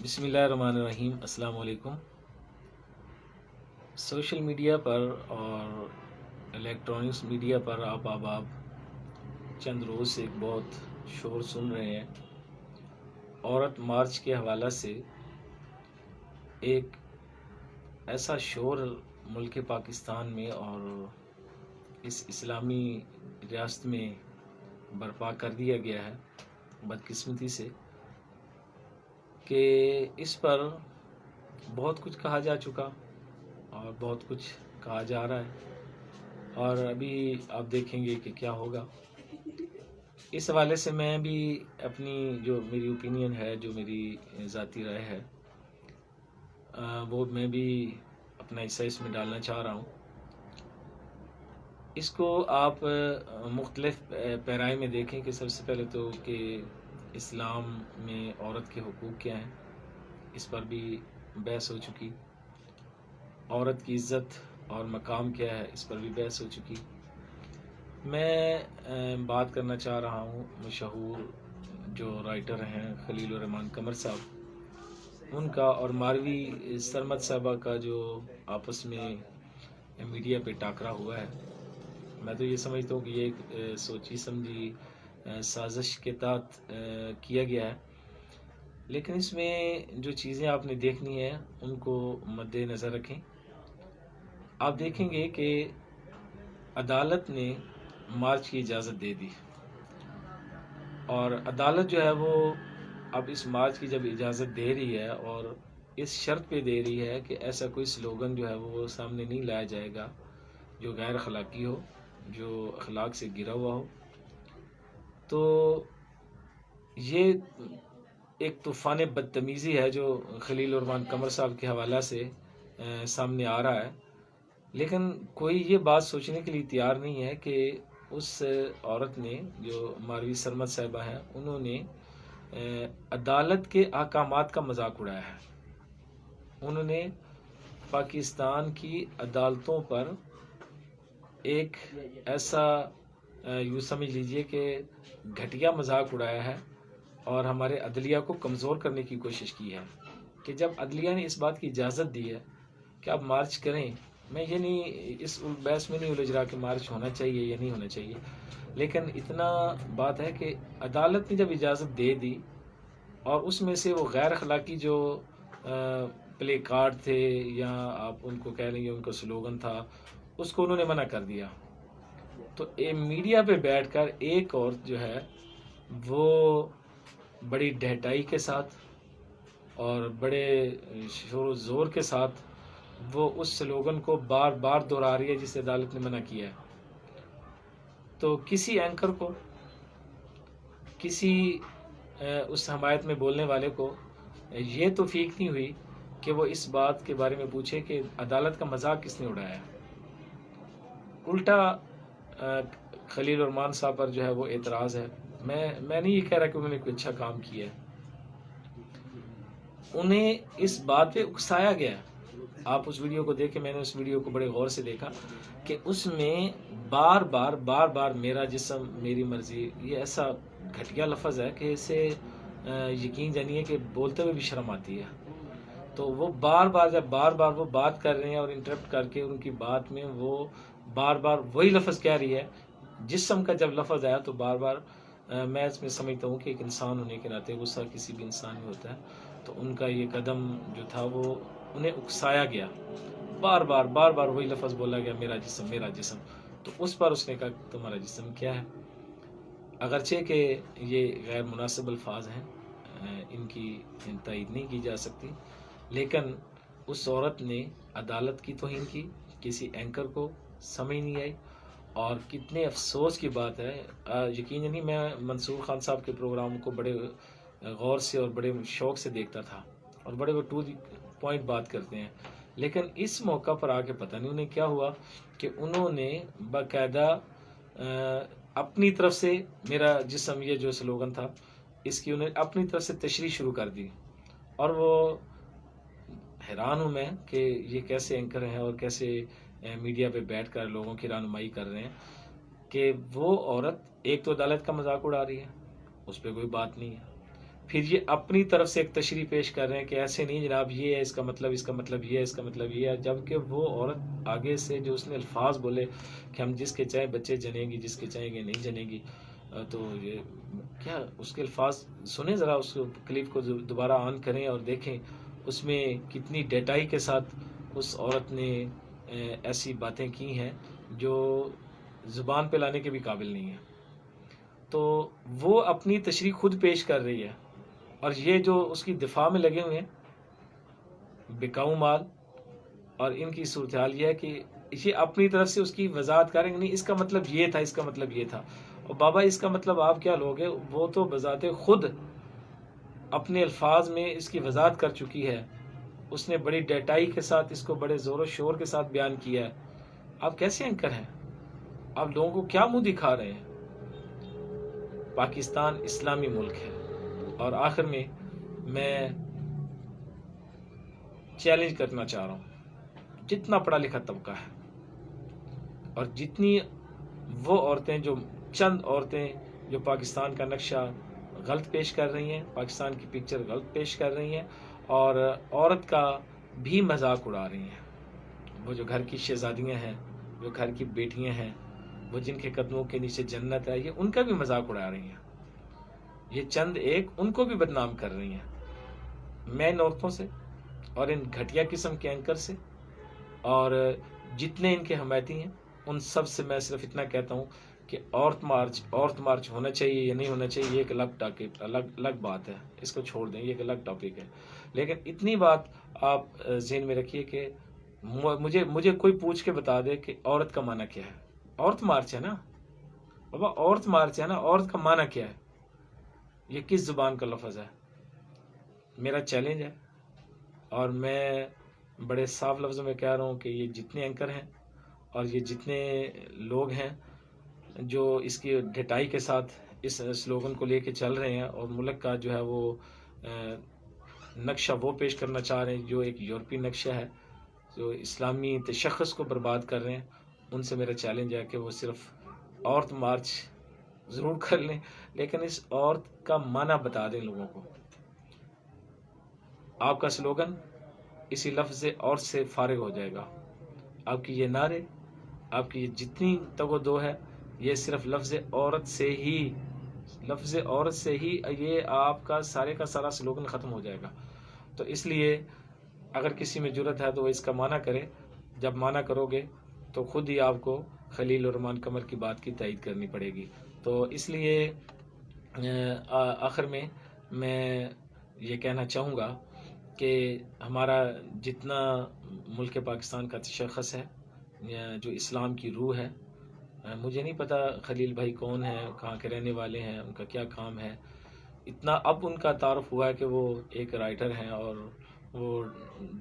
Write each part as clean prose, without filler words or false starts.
بسم اللہ الرحمن الرحیم۔ السلام علیکم۔ سوشل میڈیا پر اور الیکٹرانکس میڈیا پر آپ چند روز سے ایک بہت شور سن رہے ہیں۔ عورت مارچ کے حوالہ سے ایک ایسا شور ملک پاکستان میں اور اس اسلامی ریاست میں برپا کر دیا گیا ہے بدقسمتی سے کہ اس پر بہت کچھ کہا جا چکا اور بہت کچھ کہا جا رہا ہے، اور ابھی آپ دیکھیں گے کہ کیا ہوگا۔ اس حوالے سے میں بھی اپنی جو میری اوپینین ہے، جو میری ذاتی رائے ہے، وہ میں بھی اپنا حصہ اس میں ڈالنا چاہ رہا ہوں۔ اس کو آپ مختلف پیرائے میں دیکھیں کہ سب سے پہلے تو کہ اسلام میں عورت کے حقوق کیا ہیں، اس پر بھی بحث ہو چکی۔ عورت کی عزت اور مقام کیا ہے، اس پر بھی بحث ہو چکی۔ میں بات کرنا چاہ رہا ہوں مشہور جو رائٹر ہیں خلیل الرحمن قمر صاحب، ان کا اور ماروی سرمد صاحبہ کا جو آپس میں میڈیا پہ ٹاکرا ہوا ہے۔ میں تو یہ سمجھتا ہوں کہ یہ ایک سوچی سمجھی سازش کے تحت کیا گیا ہے، لیکن اس میں جو چیزیں آپ نے دیکھنی ہیں ان کو مد نظر رکھیں۔ آپ دیکھیں گے کہ عدالت نے مارچ کی اجازت دے دی، اور عدالت جو ہے وہ اب اس مارچ کی جب اجازت دے رہی ہے اور اس شرط پہ دے رہی ہے کہ ایسا کوئی سلوگن جو ہے وہ سامنے نہیں لایا جائے گا جو غیر اخلاقی ہو، جو اخلاق سے گرا ہوا ہو، تو یہ ایک طوفان بدتمیزی ہے جو خلیل الرحمن قمر صاحب کے حوالہ سے سامنے آ رہا ہے۔ لیکن کوئی یہ بات سوچنے کے لیے تیار نہیں ہے کہ اس عورت نے جو ماروی سرمد صاحبہ ہیں، انہوں نے عدالت کے احکامات کا مذاق اڑایا ہے۔ انہوں نے پاکستان کی عدالتوں پر ایک ایسا یوں سمجھ لیجئے کہ گھٹیا مذاق اڑایا ہے اور ہمارے عدلیہ کو کمزور کرنے کی کوشش کی ہے کہ جب عدلیہ نے اس بات کی اجازت دی ہے کہ آپ مارچ کریں۔ میں یہ نہیں اس بحث میں نہیں الجھ رہا کہ مارچ ہونا چاہیے یا نہیں ہونا چاہیے، لیکن اتنا بات ہے کہ عدالت نے جب اجازت دے دی اور اس میں سے وہ غیر اخلاقی جو پلے کارڈ تھے یا آپ ان کو کہہ لیں گے ان کا سلوگن تھا، اس کو انہوں نے منع کر دیا۔ تو میڈیا پہ بیٹھ کر ایک اور جو ہے وہ بڑی ڈھٹائی کے ساتھ اور بڑے شور و زور کے ساتھ وہ اس سلوگن کو بار بار دہرا رہی ہے جسے عدالت نے منع کیا ہے۔ تو کسی اینکر کو، کسی اس حمایت میں بولنے والے کو یہ توفیق نہیں ہوئی کہ وہ اس بات کے بارے میں پوچھے کہ عدالت کا مذاق کس نے اڑایا ہے۔ الٹا خلیل الرحمن صاحب پر جو ہے وہ اعتراض ہے۔ میں نہیں یہ کہہ رہا کہ انہوں نے کوئی اچھا کام کیا ہے، انہیں اس بات پہ اکسایا گیا۔ آپ اس ویڈیو کو دیکھیں، میں نے اس ویڈیو کو بڑے غور سے دیکھا کہ اس میں بار بار میرا جسم میری مرضی، یہ ایسا گھٹیا لفظ ہے کہ اسے یقین جانیے کہ بولتے ہوئے بھی شرم آتی ہے۔ تو وہ جب بار بار وہ بات کر رہے ہیں اور انٹرپٹ کر کے ان کی بات میں وہ بار وہی لفظ کہہ رہی ہے، جسم کا جب لفظ آیا تو بار میں اس میں سمجھتا ہوں کہ ایک انسان ہونے کے ناطے غصہ کسی بھی انسان میں ہوتا ہے، تو ان کا یہ قدم جو تھا وہ انہیں اکسایا گیا، بار بار وہی لفظ بولا گیا، میرا جسم میرا جسم۔ تو اس پر اس نے کہا تمہارا جسم کیا ہے؟ اگرچہ کہ یہ غیر مناسب الفاظ ہیں، ان کی تائید نہیں کی جا سکتی، لیکن اس عورت نے عدالت کی توہین کی، کسی اینکر کو سمجھ نہیں آئی، اور کتنے افسوس کی بات ہے۔ یقین نہیں، میں منصور خان صاحب کے پروگرام کو بڑے غور سے اور بڑے شوق سے دیکھتا تھا اور بڑے وہ ٹو دی پوائنٹ بات کرتے ہیں، لیکن اس موقع پر آ کے پتہ نہیں انہیں کیا ہوا کہ انہوں نے باقاعدہ اپنی طرف سے میرا جسم یہ جو سلوگن تھا اس کی انہیں اپنی طرف سے تشریح شروع کر دی، اور وہ حیران ہوں میں کہ یہ کیسے اینکر ہیں اور کیسے میڈیا پہ بیٹھ کر لوگوں کی رہنمائی کر رہے ہیں کہ وہ عورت ایک تو عدالت کا مذاق اڑا رہی ہے، اس پہ کوئی بات نہیں ہے، پھر یہ اپنی طرف سے ایک تشریح پیش کر رہے ہیں کہ ایسے نہیں جناب، یہ ہے اس کا مطلب، اس کا مطلب یہ ہے، اس کا مطلب یہ ہے، جبکہ وہ عورت آگے سے جو اس نے الفاظ بولے کہ ہم جس کے چاہے بچے جنیں گی، جس کے چاہیں گے نہیں جنیں گی، تو یہ کیا اس کے الفاظ سنیں، ذرا اس کلپ کو دوبارہ آن کریں اور دیکھیں اس میں کتنی ڈیٹائی کے ساتھ اس عورت نے ایسی باتیں کی ہیں جو زبان پہ لانے کے بھی قابل نہیں ہیں۔ تو وہ اپنی تشریح خود پیش کر رہی ہے، اور یہ جو اس کی دفاع میں لگے ہوئے ہیں بکاؤ مال، اور ان کی صورتحال یہ ہے کہ یہ اپنی طرف سے اس کی وضاحت کریں گے، نہیں اس کا مطلب یہ تھا، اس کا مطلب یہ تھا۔ اور بابا اس کا مطلب آپ کیا لوگے؟ وہ تو بذات خود اپنے الفاظ میں اس کی وضاحت کر چکی ہے، اس نے بڑی ڈیٹائی کے ساتھ اس کو بڑے زور و شور کے ساتھ بیان کیا ہے۔ آپ کیسے اینکر ہیں؟ آپ لوگوں کو کیا منہ دکھا رہے ہیں؟ پاکستان اسلامی ملک ہے، اور آخر میں چیلنج کرنا چاہ رہا ہوں، جتنا پڑھا لکھا طبقہ ہے اور جتنی وہ عورتیں، جو چند عورتیں جو پاکستان کا نقشہ غلط پیش کر رہی ہیں، پاکستان کی پکچر غلط پیش کر رہی ہیں، اور عورت کا بھی مذاق اڑا رہی ہیں، وہ جو گھر کی شہزادیاں ہیں، جو گھر کی بیٹیاں ہیں، وہ جن کے قدموں کے نیچے جنت ہے، یہ ان کا بھی مذاق اڑا رہی ہیں، یہ چند ایک ان کو بھی بدنام کر رہی ہیں۔ میں ان عورتوں سے اور ان گھٹیا قسم کے اینکر سے اور جتنے ان کے حمایتی ہیں، ان سب سے میں صرف اتنا کہتا ہوں کہ عورت مارچ ہونا چاہیے یا نہیں ہونا چاہیے، یہ ایک الگ بات ہے، اس کو چھوڑ دیں، یہ ایک الگ ٹاپک ہے۔ لیکن اتنی بات آپ ذہن میں رکھیے کہ مجھے کوئی پوچھ کے بتا دے کہ عورت کا معنی کیا ہے۔ عورت مارچ ہے نا بابا، عورت مارچ ہے نا، عورت کا معنی کیا ہے؟ یہ کس زبان کا لفظ ہے؟ میرا چیلنج ہے، اور میں بڑے صاف لفظوں میں کہہ رہا ہوں کہ یہ جتنے اینکر ہیں اور یہ جتنے لوگ ہیں جو اس کی ڈٹائی کے ساتھ اس سلوگن کو لے کے چل رہے ہیں، اور ملک کا جو ہے وہ نقشہ وہ پیش کرنا چاہ رہے ہیں جو ایک یورپی نقشہ ہے، جو اسلامی تشخص کو برباد کر رہے ہیں، ان سے میرا چیلنج ہے کہ وہ صرف عورت مارچ ضرور کر لیں، لیکن اس عورت کا معنی بتا دیں لوگوں کو۔ آپ کا سلوگن اسی لفظ عورت سے فارغ ہو جائے گا۔ آپ کی یہ نعرے، آپ کی یہ جتنی تگ و دو ہے، یہ صرف لفظ عورت سے ہی یہ آپ کا سارا سلوگن ختم ہو جائے گا۔ تو اس لیے اگر کسی میں جرت ہے تو وہ اس کا معنی کرے، جب معنی کرو گے تو خود ہی آپ کو خلیل الرحمن قمر کی بات کی تائید کرنی پڑے گی۔ تو اس لیے آخر میں یہ کہنا چاہوں گا کہ ہمارا جتنا ملک پاکستان کا تشخص ہے، جو اسلام کی روح ہے، مجھے نہیں پتا خلیل بھائی کون ہیں، کہاں کے رہنے والے ہیں، ان کا کیا کام ہے، اتنا اب ان کا تعارف ہوا ہے کہ وہ ایک رائٹر ہیں اور وہ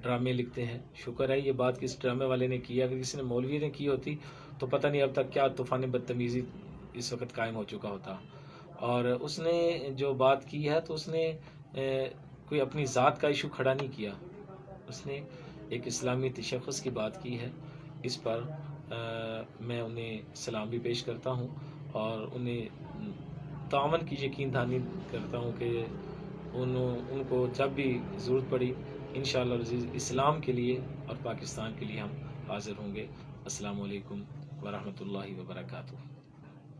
ڈرامے لکھتے ہیں۔ شکر ہے یہ بات کس ڈرامے والے نے کی، اگر کسی نے مولوی نے کی ہوتی تو پتہ نہیں اب تک کیا طوفان بدتمیزی اس وقت قائم ہو چکا ہوتا۔ اور اس نے جو بات کی ہے تو اس نے کوئی اپنی ذات کا ایشو کھڑا نہیں کیا، اس نے ایک اسلامی تشخص کی بات کی ہے۔ اس پر میں انہیں سلام بھی پیش کرتا ہوں، اور انہیں تعاون کی یقین دہانی کرتا ہوں کہ ان کو جب بھی ضرورت پڑی انشاءاللہ العزیز اسلام کے لیے اور پاکستان کے لیے ہم حاضر ہوں گے۔ السلام علیکم ورحمۃ اللہ وبرکاتہ۔